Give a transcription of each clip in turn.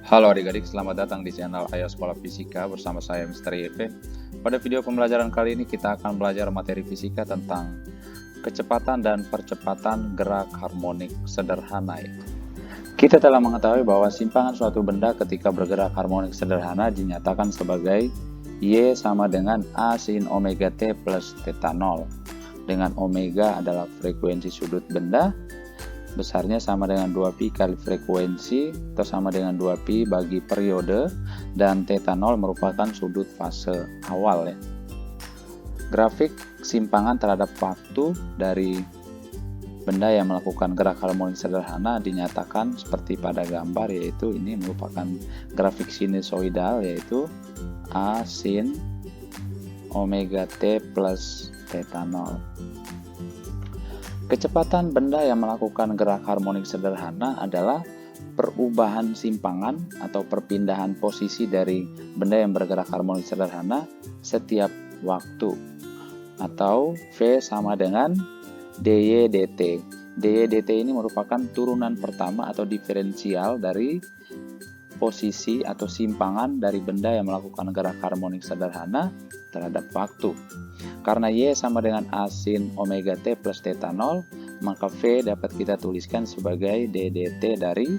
Halo adik-adik, selamat datang di channel Ayo Sekolah Fisika bersama saya Mr. YP. Pada video pembelajaran kali ini kita akan belajar materi fisika tentang kecepatan dan percepatan gerak harmonik sederhana. Kita telah mengetahui bahwa simpangan suatu benda ketika bergerak harmonik sederhana dinyatakan sebagai Y sama dengan A sin omega T plus theta 0. Dengan omega adalah frekuensi sudut benda, besarnya sama dengan 2pi kali frekuensi atau sama dengan 2pi bagi periode, dan theta 0 merupakan sudut fase awal ya. Grafik simpangan terhadap waktu dari benda yang melakukan gerak harmonik sederhana dinyatakan seperti pada gambar, yaitu ini merupakan grafik sinusoidal, yaitu A sin omega T plus theta 0. Kecepatan benda yang melakukan gerak harmonik sederhana adalah perubahan simpangan atau perpindahan posisi dari benda yang bergerak harmonik sederhana setiap waktu, atau V sama dengan dy dt. dy dt ini merupakan turunan pertama atau diferensial dari posisi atau simpangan dari benda yang melakukan gerak harmonik sederhana terhadap waktu. Karena Y sama dengan A sin omega T plus theta 0, maka V dapat kita tuliskan sebagai ddt dari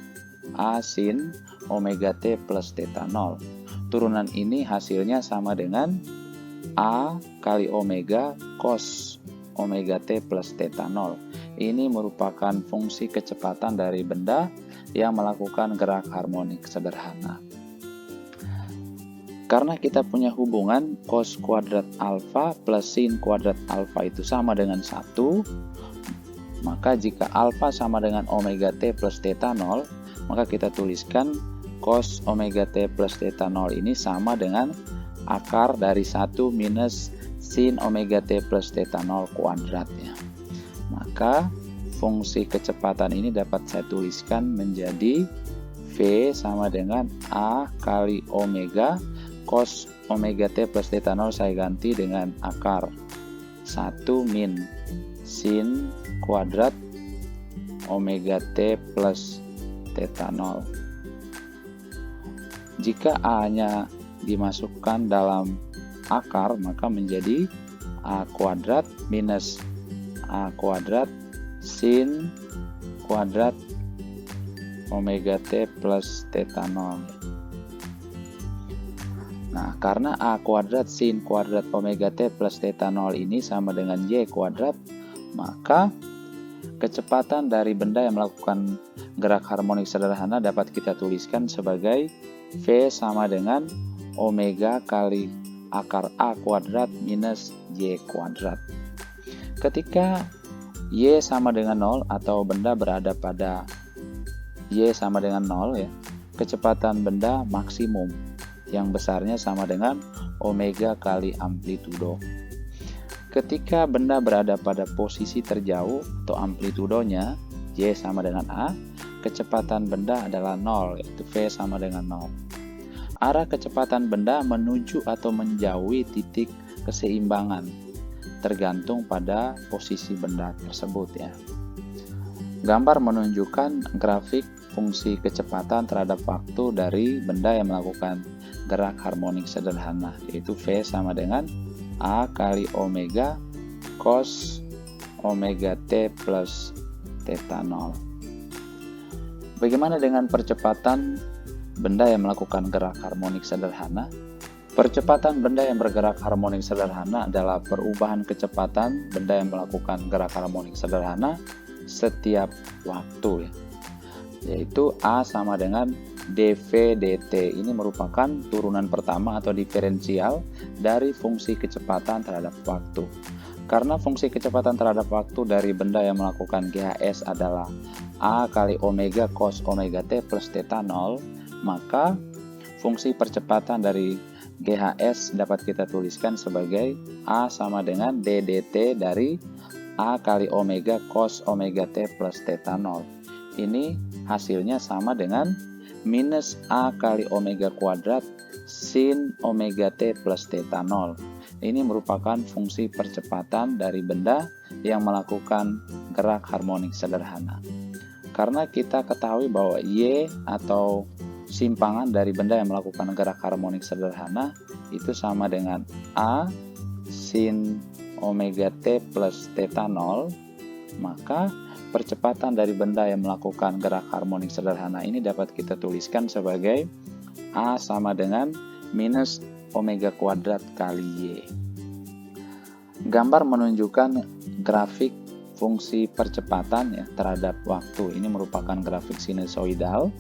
A sin omega T plus theta 0. Turunan ini hasilnya sama dengan A kali omega cos omega T plus theta 0. Ini merupakan fungsi kecepatan dari benda yang melakukan gerak harmonik sederhana. Karena kita punya hubungan cos kuadrat alfa plus sin kuadrat alfa itu sama dengan 1, maka jika alfa sama dengan omega T plus theta 0, maka kita tuliskan cos omega T plus theta 0 ini sama dengan akar dari 1 minus sin omega T plus theta 0 kuadrat ya. Maka fungsi kecepatan ini dapat saya tuliskan menjadi V sama dengan A kali omega cos omega T plus theta 0 saya ganti dengan akar 1 min sin kuadrat omega T plus theta 0. Jika A-nya dimasukkan dalam akar, maka menjadi A kuadrat minus A kuadrat sin kuadrat omega T plus theta 0. Nah, karena A kuadrat sin kuadrat omega T plus theta 0 ini sama dengan Y kuadrat, maka kecepatan dari benda yang melakukan gerak harmonik sederhana dapat kita tuliskan sebagai V sama dengan omega kali akar A kuadrat minus Y kuadrat. Ketika Y sama dengan 0 atau benda berada pada Y sama dengan 0 ya, kecepatan benda maksimum yang besarnya sama dengan omega kali amplitudo. Ketika benda berada pada posisi terjauh atau amplitudonya Y sama dengan A, kecepatan benda adalah 0, yaitu V sama dengan 0. Arah kecepatan benda menuju atau menjauhi titik keseimbangan tergantung pada posisi benda tersebut ya. Gambar menunjukkan grafik fungsi kecepatan terhadap waktu dari benda yang melakukan gerak harmonik sederhana, yaitu V sama dengan A kali omega cos omega T plus theta 0. Bagaimana dengan percepatan benda yang melakukan gerak harmonik sederhana? Percepatan benda yang bergerak harmonik sederhana adalah perubahan kecepatan benda yang melakukan gerak harmonik sederhana setiap waktu ya, yaitu A sama dengan dv dt. Ini merupakan turunan pertama atau diferensial dari fungsi kecepatan terhadap waktu. Karena fungsi kecepatan terhadap waktu dari benda yang melakukan GHS adalah A kali omega cos omega T plus theta 0, maka fungsi percepatan dari GHS dapat kita tuliskan sebagai A sama dengan ddt dari A kali omega cos omega T plus theta 0. Ini hasilnya sama dengan minus A kali omega kuadrat sin omega T plus theta 0. Ini merupakan fungsi percepatan dari benda yang melakukan gerak harmonik sederhana. Karena kita ketahui bahwa Y atau simpangan dari benda yang melakukan gerak harmonik sederhana itu sama dengan A sin omega T plus theta 0, maka percepatan dari benda yang melakukan gerak harmonik sederhana ini dapat kita tuliskan sebagai A sama dengan minus omega kuadrat kali Y. Gambar menunjukkan grafik fungsi percepatan ya terhadap waktu. Ini merupakan grafik sinusoidal,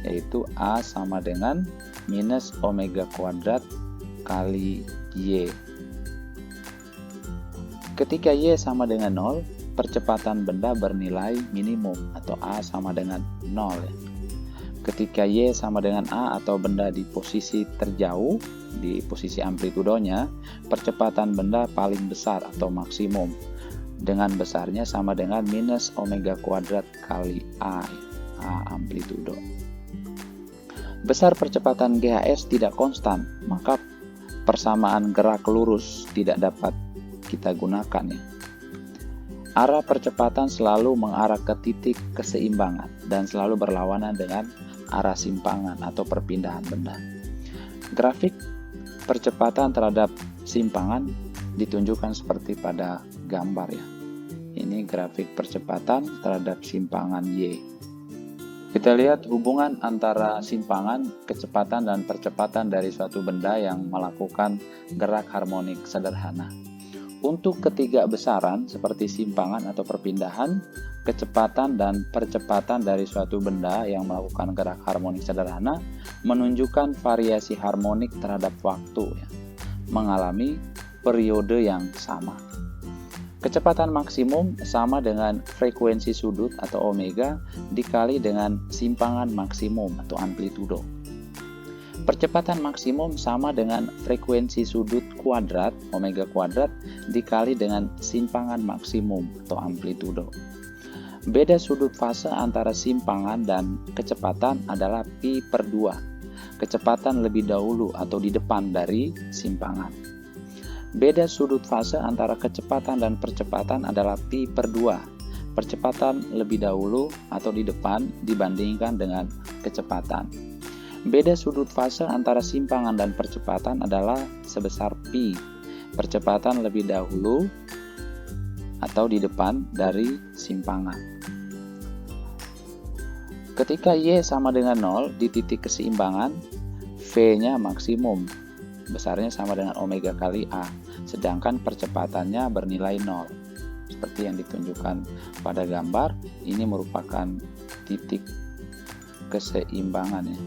yaitu A sama dengan minus omega kuadrat kali Y. Ketika Y sama dengan 0, percepatan benda bernilai minimum atau A sama dengan 0 ya. Ketika Y sama dengan A atau benda di posisi terjauh, di posisi amplitudonya, percepatan benda paling besar atau maksimum dengan besarnya sama dengan minus omega kuadrat kali A amplitudo. Besar percepatan GHS tidak konstan, maka persamaan gerak lurus tidak dapat kita gunakan ya. Arah percepatan selalu mengarah ke titik keseimbangan dan selalu berlawanan dengan arah simpangan atau perpindahan benda. Grafik percepatan terhadap simpangan ditunjukkan seperti pada gambar ya. Ini grafik percepatan terhadap simpangan Y. Kita lihat hubungan antara simpangan, kecepatan, dan percepatan dari suatu benda yang melakukan gerak harmonik sederhana. Untuk ketiga besaran seperti simpangan atau perpindahan, kecepatan dan percepatan dari suatu benda yang melakukan gerak harmonik sederhana menunjukkan variasi harmonik terhadap waktu ya, mengalami periode yang sama. Kecepatan maksimum sama dengan frekuensi sudut atau omega dikali dengan simpangan maksimum atau amplitudo. Percepatan maksimum sama dengan frekuensi sudut kuadrat, omega kuadrat, dikali dengan simpangan maksimum atau amplitudo. Beda sudut fase antara simpangan dan kecepatan adalah pi per 2. Kecepatan lebih dahulu atau di depan dari simpangan. Beda sudut fase antara kecepatan dan percepatan adalah pi per 2. Percepatan lebih dahulu atau di depan dibandingkan dengan kecepatan. Beda sudut fase antara simpangan dan percepatan adalah sebesar pi. Percepatan lebih dahulu atau di depan dari simpangan. Ketika Y sama dengan 0 di titik keseimbangan, V-nya maksimum. Besarnya sama dengan omega kali A, sedangkan percepatannya bernilai 0. Seperti yang ditunjukkan pada gambar, ini merupakan titik keseimbangan ya,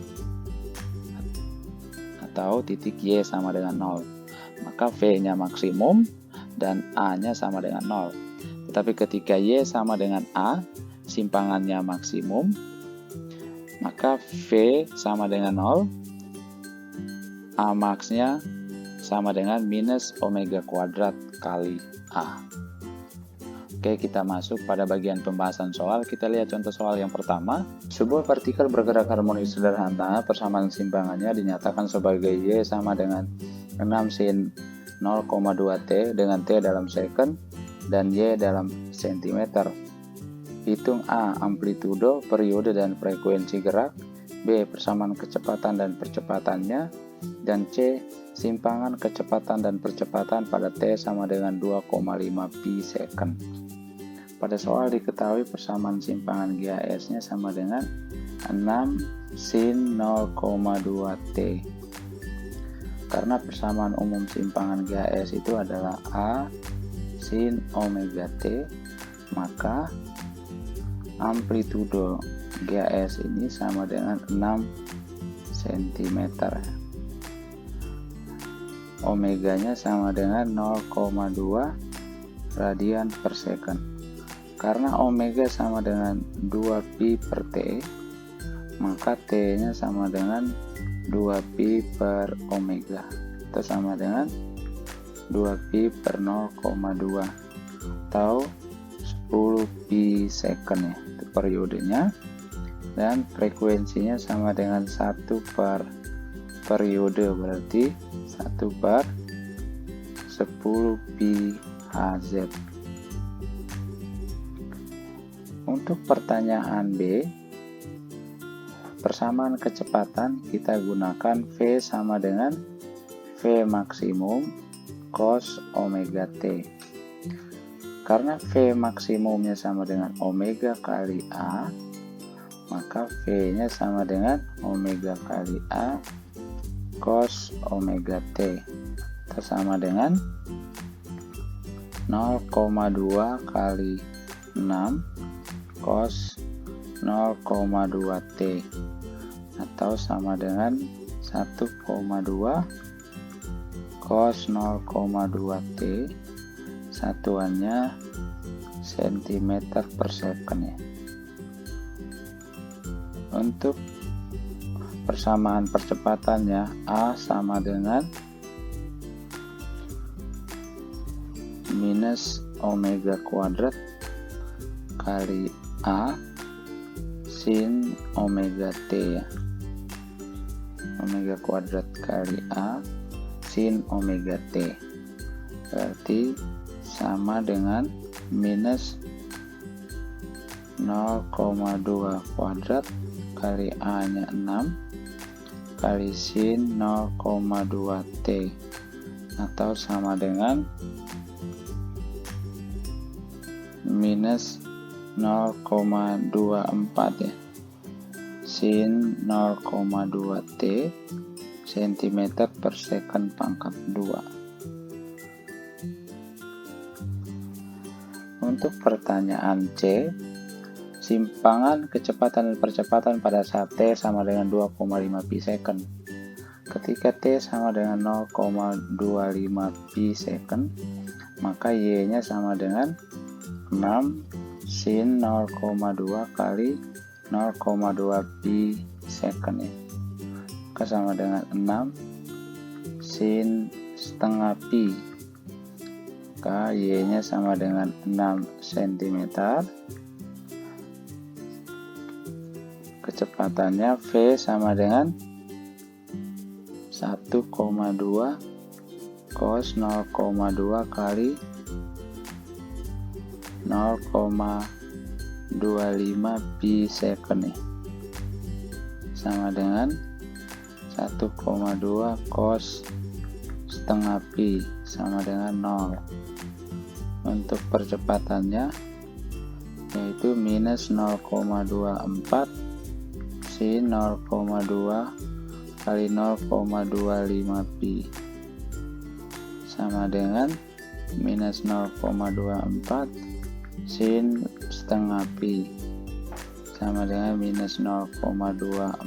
atau titik Y sama dengan 0. Maka V-nya maksimum dan A-nya sama dengan 0. Tetapi ketika Y sama dengan A, simpangannya maksimum, maka V sama dengan 0, A max-nya sama dengan minus omega kuadrat kali A. Oke, kita masuk pada bagian pembahasan soal. Kita lihat contoh soal yang pertama. Sebuah partikel bergerak harmonik sederhana, persamaan simpangannya dinyatakan sebagai Y sama dengan 6 sin 0,2 T dengan T dalam second dan Y dalam sentimeter. Hitung A. Amplitudo, periode, dan frekuensi gerak. B. Persamaan kecepatan dan percepatannya. Dan C. Simpangan kecepatan dan percepatan pada T sama dengan 2,5 pi second. Pada soal diketahui persamaan simpangan GHS-nya sama dengan 6 sin 0,2 T. Karena persamaan umum simpangan GHS itu adalah A sin omega T, maka amplitudo GHS ini sama dengan 6 cm. Omeganya sama dengan 0,2 radian per second. Karena omega sama dengan 2 pi per T, maka T-nya sama dengan 2 pi per omega. Itu sama dengan 2 pi per 0,2 atau 10 pi second ya, itu periodenya. Dan frekuensinya sama dengan 1 per periode, berarti 1 per 10 pi Hz. Untuk pertanyaan B, persamaan kecepatan kita gunakan V sama dengan V maksimum cos omega T. Karena V maksimumnya sama dengan omega kali A, maka V-nya sama dengan omega kali A cos omega T. Itu sama dengan 0,2 kali 6 cos 0,2 T, atau sama dengan 1,2 cos 0,2 T, satuannya cm per second ya. Untuk persamaan percepatannya, A sama dengan minus omega kuadrat kali A sin omega T ya. Omega kuadrat kali A sin omega T, berarti sama dengan minus 0,2 kuadrat kali A nya 6 kali sin 0,2 T, atau sama dengan minus 0,24 ya, sin 0,2 T cm per second pangkat 2. Untuk pertanyaan C, simpangan kecepatan dan percepatan pada saat T sama dengan 2,5 pi second. Ketika T sama dengan 0,25 pi second, maka Y-nya sama dengan 6 sin 0,2 kali 0,2 pi second ya. Maka sama dengan 6 sin setengah pi. Maka Y-nya sama dengan 6 cm. Kecepatannya V sama dengan 1,2 cos 0,2 kali 0,25 pi second ya, sama dengan 1,2 cos setengah pi sama dengan 0. Untuk percepatannya yaitu minus 0,24 sin 0,2 kali 0,25 pi sama dengan minus 0,24 sin setengah pi sama dengan minus 0,24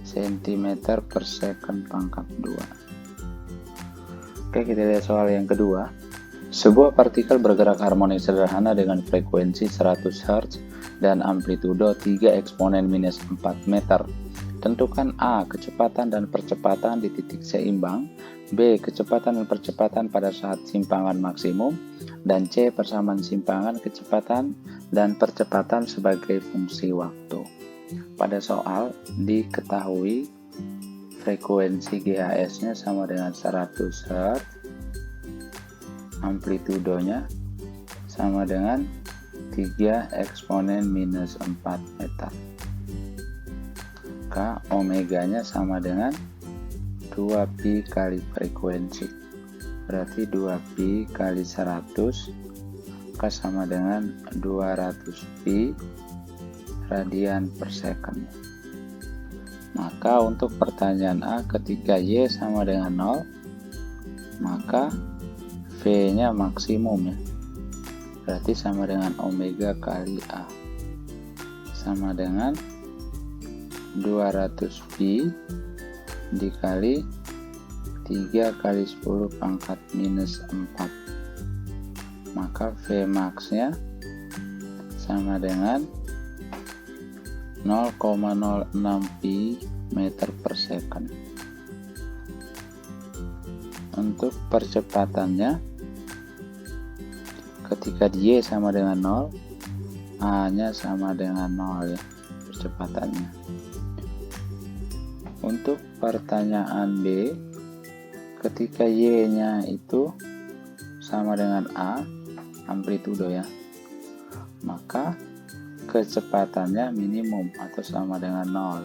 cm per second pangkat 2. Oke, kita lihat soal yang kedua. Sebuah partikel bergerak harmonik sederhana dengan frekuensi 100 Hz dan amplitudo 3 eksponen minus 4 meter. Tentukan A. Kecepatan dan percepatan di titik seimbang, B. Kecepatan dan percepatan pada saat simpangan maksimum, dan C. Persamaan simpangan, kecepatan, dan percepatan sebagai fungsi waktu. Pada soal diketahui frekuensi GHS-nya sama dengan 100 Hz, amplitudonya sama dengan 3 eksponen minus 4 meter. Maka omeganya sama dengan 2 pi kali frekuensi, berarti 2 pi kali 100 maka sama dengan 200 pi radian per second. Maka untuk pertanyaan A, ketika Y sama dengan 0, maka V nya maksimum ya, berarti sama dengan omega kali A, sama dengan 200 pi dikali 3 kali 10 pangkat minus 4, maka V max nya sama dengan 0,06 pi meter per second. Untuk percepatannya, ketika Y sama dengan 0, A nya sama dengan 0 ya percepatannya. Untuk pertanyaan B, ketika Y nya itu sama dengan A amplitudo ya, maka kecepatannya minimum atau sama dengan 0,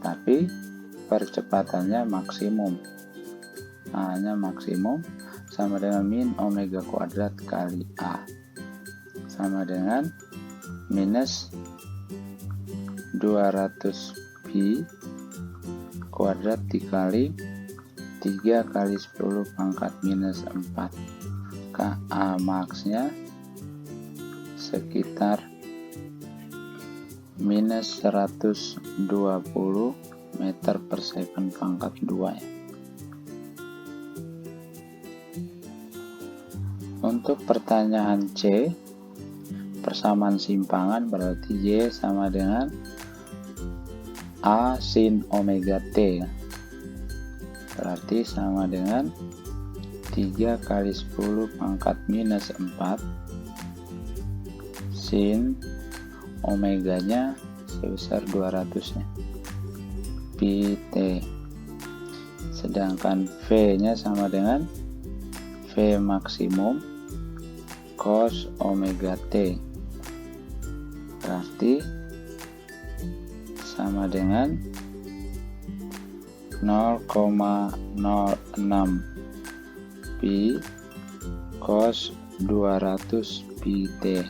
tapi percepatannya maksimum. A-nya maksimum sama dengan min omega kuadrat kali A, sama dengan minus 200 pi kuadrat dikali 3 kali 10 pangkat minus 4. Ka max-nya sekitar minus 120 meter per second pangkat 2 ya. Untuk pertanyaan C, persamaan simpangan berarti Y sama dengan A sin omega T ya. Berarti sama dengan 3 kali 10 pangkat minus 4 sin omeganya sebesar 200 ya, pi T. Sedangkan V nya sama dengan V maksimum cos omega T, berarti sama dengan 0,06 pi cos 200 pi T.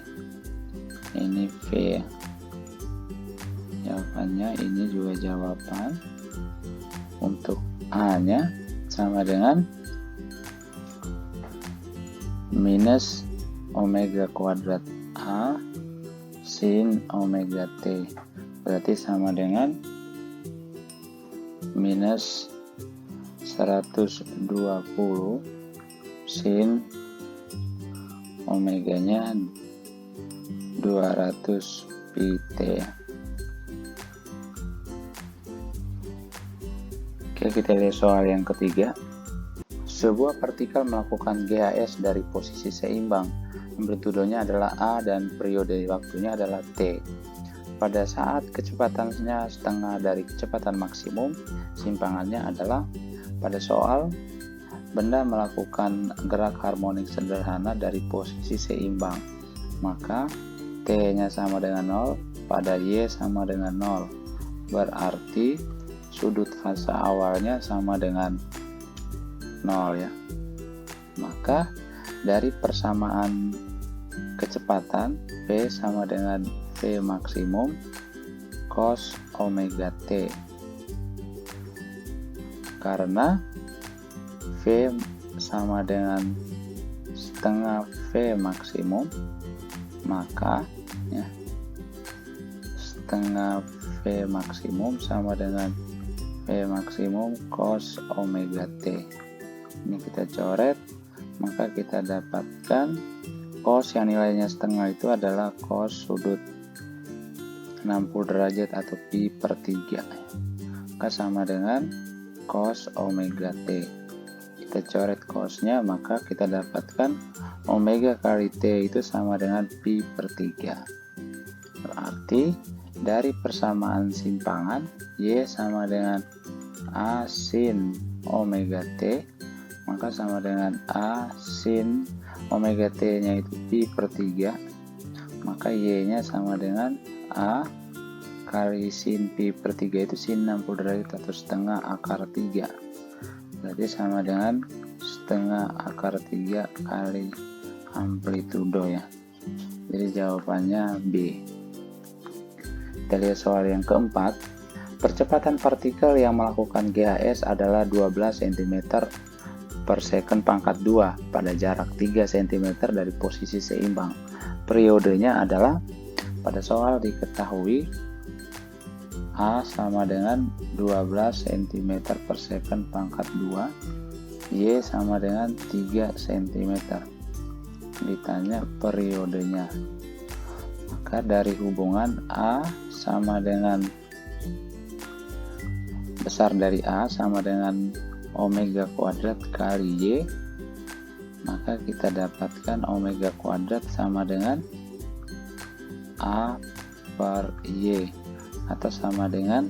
Ini V ya. Jawabannya ini juga jawaban. Untuk A nya sama dengan minus omega kuadrat A sin omega T, berarti sama dengan minus 120 sin omeganya 200 pi T. Oke, kita lihat soal yang ketiga. Sebuah partikel melakukan GHS dari posisi seimbang. Amplitudonya adalah A dan periode waktunya adalah T. Pada saat kecepatannya setengah dari kecepatan maksimum, simpangannya adalah, pada soal benda melakukan gerak harmonik sederhana dari posisi seimbang, maka T-nya sama dengan 0 pada Y sama dengan 0. Berarti sudut fase awalnya sama dengan 0 ya. Maka dari persamaan kecepatan V sama dengan V maksimum cos omega T, karena V sama dengan setengah V maksimum, maka ya, setengah V maksimum sama dengan V maksimum cos omega T. Ini kita coret, maka kita dapatkan cos yang nilainya setengah itu adalah cos sudut 60 derajat atau pi per 3, maka sama dengan cos omega T. Kita coret cosnya, maka kita dapatkan omega kali T itu sama dengan pi per 3. Berarti dari persamaan simpangan Y sama dengan A sin omega T, maka sama dengan A sin omega T nya itu pi per 3, maka Y nya sama dengan A kali sin pi per 3 itu sin 60 derajat atau setengah akar 3, berarti sama dengan setengah akar 3 kali amplitudo ya. Jadi jawabannya B. Kita lihat soal yang keempat. Percepatan partikel yang melakukan GHS adalah 12 cm per second pangkat 2 pada jarak 3 cm dari posisi seimbang. Periodenya adalah, pada soal diketahui A sama dengan 12 cm per second pangkat 2, Y sama dengan 3 cm. Ditanya periodenya, maka dari hubungan A sama dengan besar dari A sama dengan omega kuadrat kali Y, maka kita dapatkan omega kuadrat sama dengan A per Y atau sama dengan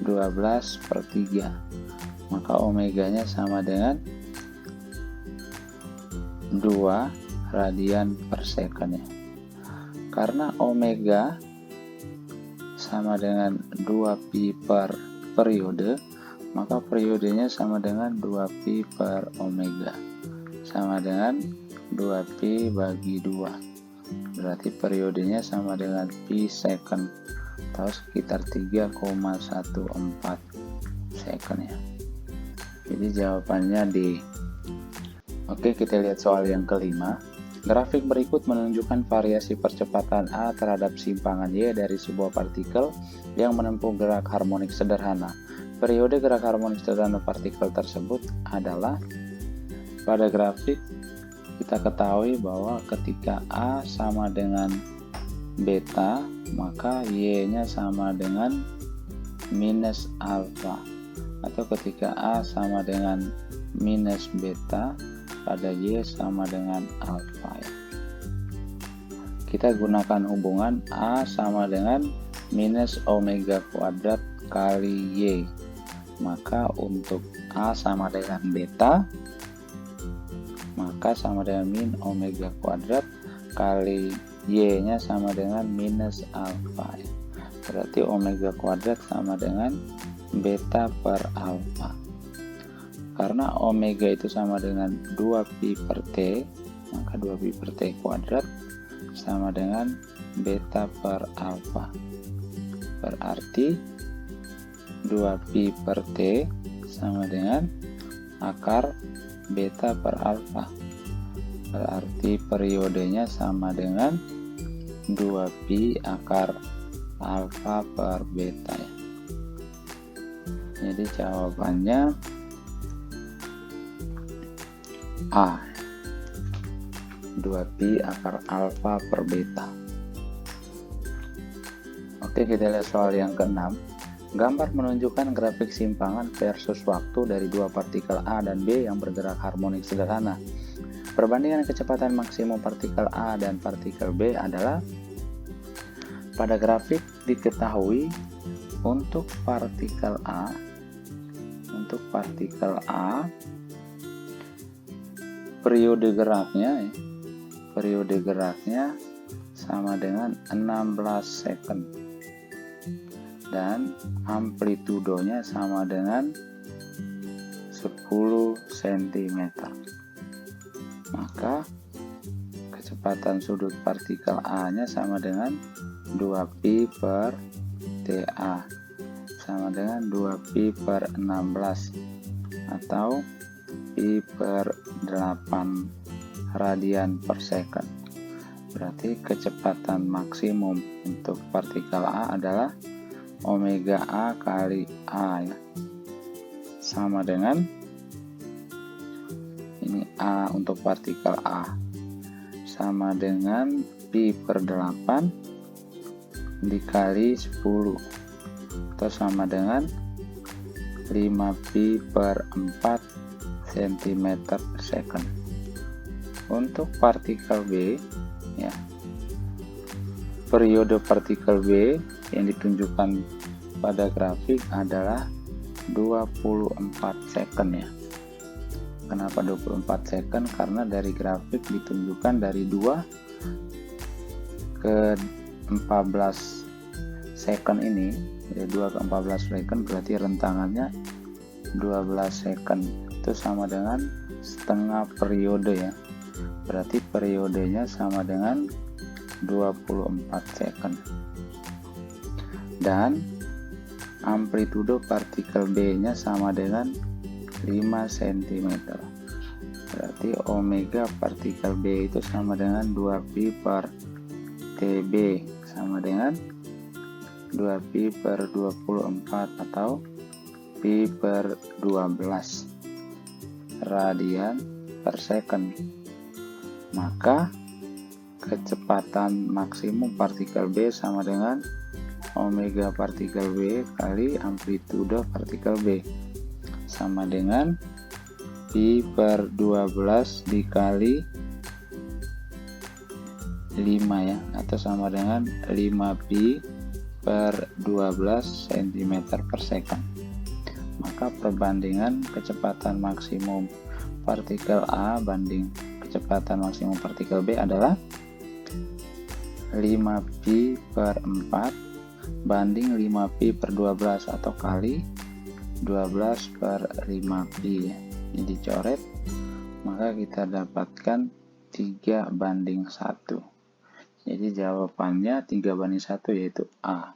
12 per 3, maka omeganya sama dengan 2 radian per second ya. Karena omega sama dengan 2pi per periode, maka periodenya sama dengan 2pi per omega, sama dengan 2pi bagi 2. Berarti periodenya sama dengan pi second, atau sekitar 3,14 second ya. Jadi jawabannya D. Oke, kita lihat soal yang kelima. Grafik berikut menunjukkan variasi percepatan A terhadap simpangan Y dari sebuah partikel yang menempuh gerak harmonik sederhana. Periode gerak harmonik sederhana partikel tersebut adalah, pada grafik kita ketahui bahwa ketika A sama dengan beta, maka Y-nya sama dengan minus alfa. Atau ketika A sama dengan minus beta, pada Y sama dengan alfa ya. Kita gunakan hubungan A sama dengan minus omega kuadrat kali Y. Maka untuk A sama dengan beta, maka sama dengan min omega kuadrat kali Y nya sama dengan minus alfa ya. Berarti omega kuadrat sama dengan beta per alfa. Karena omega itu sama dengan 2pi per T, maka 2pi per T kuadrat sama dengan beta per alfa. Berarti 2pi per T sama dengan akar beta per alfa. Berarti periodenya sama dengan 2pi akar alfa per beta ya. Jadi jawabannya A, 2pi akar alfa per beta. Oke, kita lihat soal yang keenam. Gambar menunjukkan grafik simpangan versus waktu dari dua partikel A dan B yang bergerak harmonik sederhana. Perbandingan kecepatan maksimum partikel A dan partikel B adalah, pada grafik diketahui untuk partikel A periode geraknya sama dengan 16 second dan amplitudonya sama dengan 10 cm. Maka kecepatan sudut partikel A nya sama dengan 2pi per TA, sama dengan 2pi per 16 atau pi per 8 radian per second. Berarti kecepatan maksimum untuk partikel A adalah omega A kali A ya. Sama dengan ini A untuk partikel A sama dengan pi per 8 dikali 10 atau sama dengan 5pi per 4 cm per second. Untuk partikel B ya, periode partikel B yang ditunjukkan pada grafik adalah 24 second ya. Kenapa 24 second? Karena dari grafik ditunjukkan dari 2 ke 14 second ini, dari 2 ke 14 second berarti rentangannya 12 second. Itu sama dengan setengah periode ya. Berarti periodenya sama dengan 24 second. Dan amplitudo partikel B nya sama dengan 5 cm. Berarti omega partikel B itu sama dengan 2pi per TB, sama dengan 2pi per 24 atau pi per 12 radian per second. Maka kecepatan maksimum partikel B sama dengan omega partikel B kali amplitudo partikel B, sama dengan pi per 12 dikali 5 ya, atau sama dengan 5pi per 12 cm per second. Maka perbandingan kecepatan maksimum partikel A banding kecepatan maksimum partikel B adalah 5pi per 4 banding 5pi per 12 atau kali 12 per 5pi. Ini dicoret, maka kita dapatkan 3 banding 1. Jadi jawabannya 3 banding 1 yaitu A.